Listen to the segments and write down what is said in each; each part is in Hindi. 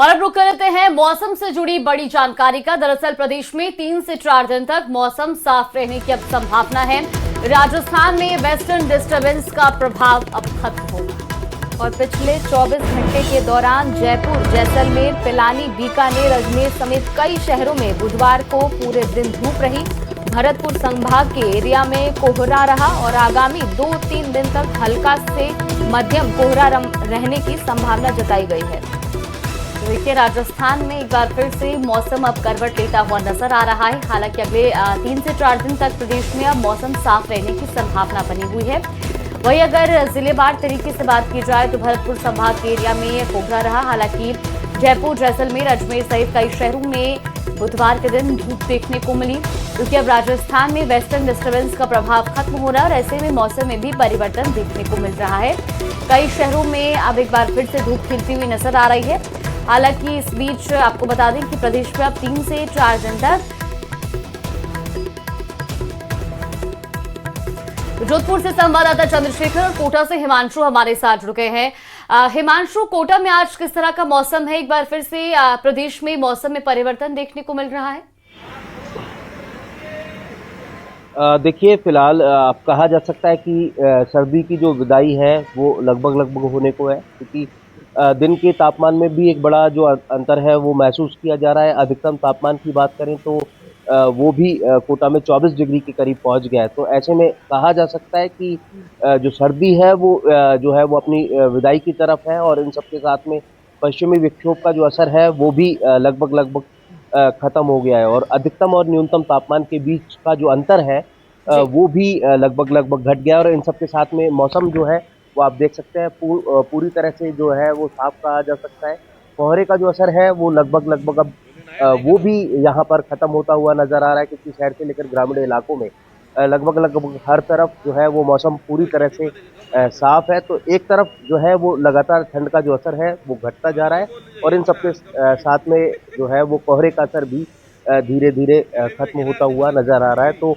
और अब रुक करते हैं मौसम से जुड़ी बड़ी जानकारी का। दरअसल प्रदेश में 3 से 4 दिन तक मौसम साफ रहने की अब संभावना है। राजस्थान में वेस्टर्न डिस्टर्बेंस का प्रभाव अब खत्म होगा और पिछले 24 घंटे के दौरान जयपुर, जैसलमेर, पिलानी, बीकानेर, अजमेर समेत कई शहरों में बुधवार को पूरे दिन धूप रही। भरतपुर संभाग के एरिया में कोहरा रहा और आगामी 2-3 दिन तक हल्का से मध्यम कोहरा रहने की संभावना जताई गई है। देखिए, राजस्थान में एक बार फिर से मौसम अब करवट लेता हुआ नजर आ रहा है। हालांकि अगले 3 से 4 दिन तक प्रदेश में अब मौसम साफ रहने की संभावना बनी हुई है। वहीं अगर जिलेवार तरीके से बात की जाए तो भरतपुर संभाग के एरिया में कोहरा रहा। हालांकि जयपुर, जैसलमेर, अजमेर सहित कई शहरों में बुधवार के दिन धूप देखने को मिली, क्योंकि अब राजस्थान में वेस्टर्न डिस्टर्बेंस का प्रभाव खत्म हो रहा है और ऐसे में मौसम में भी परिवर्तन देखने को मिल रहा है। कई शहरों में अब एक बार फिर से धूप खिलती हुई नजर आ रही है। हालांकि इस बीच आपको बता दें कि प्रदेश में अब 3 से 4 दिन तक जोधपुर से संवाददाता चंद्रशेखर और कोटा से हिमांशु हमारे साथ जुड़ गए हैं। हिमांशु, कोटा में आज किस तरह का मौसम है? एक बार फिर से प्रदेश में मौसम में परिवर्तन देखने को मिल रहा है। देखिए, फिलहाल आप कहा जा सकता है कि सर्दी की जो विदाई है वो लगभग होने को है, क्योंकि दिन के तापमान में भी एक बड़ा जो अंतर है वो महसूस किया जा रहा है। अधिकतम तापमान की बात करें तो वो भी कोटा में 24 डिग्री के करीब पहुंच गया है। तो ऐसे में कहा जा सकता है कि जो सर्दी है वो जो है वो अपनी विदाई की तरफ है और इन सबके साथ में पश्चिमी विक्षोभ का जो असर है वो भी लगभग खत्म हो गया है और अधिकतम और न्यूनतम तापमान के बीच का जो अंतर है वो भी लगभग घट गया है। और इन सबके साथ में मौसम जो है वो आप देख सकते हैं पूरी तरह से जो है वो साफ कहा जा सकता है। कोहरे का जो असर है वो लगभग अब वो भी यहाँ पर खत्म होता हुआ नजर आ रहा है, क्योंकि शहर से लेकर ग्रामीण इलाकों में लगभग हर तरफ जो है वो मौसम पूरी तरह से साफ है। तो एक तरफ जो है वो लगातार ठंड का जो असर है वो घटता जा रहा है और इन सबके साथ में जो है वो कोहरे का असर भी धीरे धीरे खत्म होता हुआ नजर आ रहा है। तो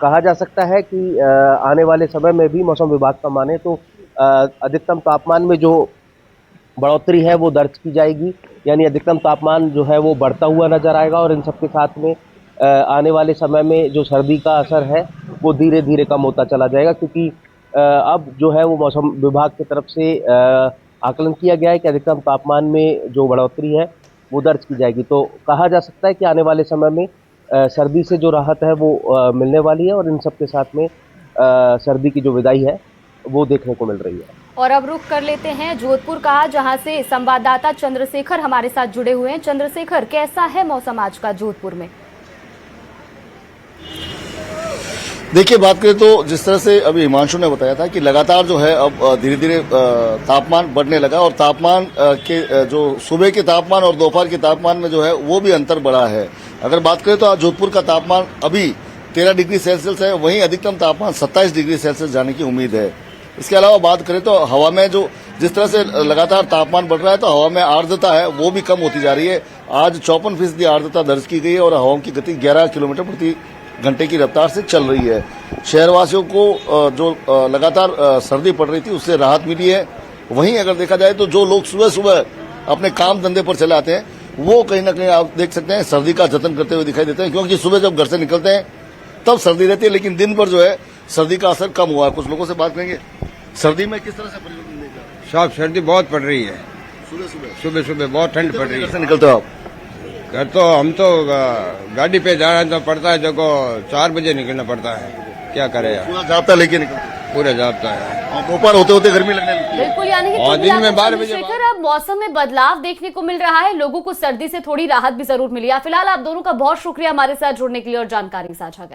कहा जा सकता है कि आने वाले समय में भी मौसम विभाग का माने तो अधिकतम तापमान में जो बढ़ोतरी है वो दर्ज की जाएगी, यानी अधिकतम तापमान जो है वो बढ़ता हुआ नजर आएगा और इन सबके साथ में आने वाले समय में जो सर्दी का असर है वो धीरे धीरे कम होता चला जाएगा, क्योंकि अब जो है वो मौसम विभाग की तरफ से आकलन किया गया है कि अधिकतम तापमान में जो बढ़ोतरी है वो दर्ज की जाएगी। तो कहा जा सकता है कि आने वाले समय में सर्दी से जो राहत है वो मिलने वाली है और इन सबके साथ में सर्दी की जो विदाई है वो देखने को मिल रही है। और अब रुख कर लेते हैं जोधपुर का, जहां से संवाददाता चंद्रशेखर हमारे साथ जुड़े हुए हैं। चंद्रशेखर, कैसा है मौसम आज का जोधपुर में? देखिए, बात करें तो जिस तरह से अभी हिमांशु ने बताया था कि लगातार जो है अब धीरे धीरे तापमान बढ़ने लगा और तापमान के जो सुबह के तापमान और दोपहर के तापमान में जो है वो भी अंतर बढ़ा है। अगर बात करें तो आज जोधपुर का तापमान अभी 13 डिग्री सेल्सियस है, वहीं अधिकतम तापमान 27 डिग्री सेल्सियस जाने की उम्मीद है। इसके अलावा बात करें तो हवा में जो जिस तरह से लगातार तापमान बढ़ रहा है तो हवा में आर्द्रता है वो भी कम होती जा रही है। आज 54% आर्द्रता दर्ज की गई है और हवाओं की गति 11 किलोमीटर प्रति घंटे की रफ्तार से चल रही है। शहरवासियों को जो लगातार सर्दी पड़ रही थी उससे राहत मिली है। वहीं अगर देखा जाए तो जो लोग सुबह सुबह अपने काम धंधे पर चले आते हैं वो कहीं ना कहीं आप देख सकते हैं सर्दी का जतन करते हुए दिखाई देते हैं, क्योंकि सुबह जब घर से निकलते हैं तब सर्दी रहती है, लेकिन दिन भर जो है सर्दी का असर कम हुआ है। कुछ लोगों से बात करेंगे, सर्दी में किस तरह से परिवर्तन देख रहे हैं? साहब, सर्दी बहुत पड़ रही है। सुबह बहुत ठंड पड़ रही है। कैसे निकलते हो आप? घर तो हम तो गाड़ी पे जा रहे हैं तो पड़ता है, देखो 4 बजे निकलना पड़ता है। क्या करे यार, पूरा जाप्ता लेके निकलते? पूरा जाप्ता है। और दोपहर होते होते गर्मी लगने लगती है। बिल्कुल, यानी कि दिन में 12 बजे अब मौसम में बदलाव देखने को मिल रहा है। लोगों को सर्दी से थोड़ी राहत भी जरूर मिली है। फिलहाल आप दोनों का बहुत शुक्रिया हमारे साथ जुड़ने के लिए और जानकारी साझा करने के लिए।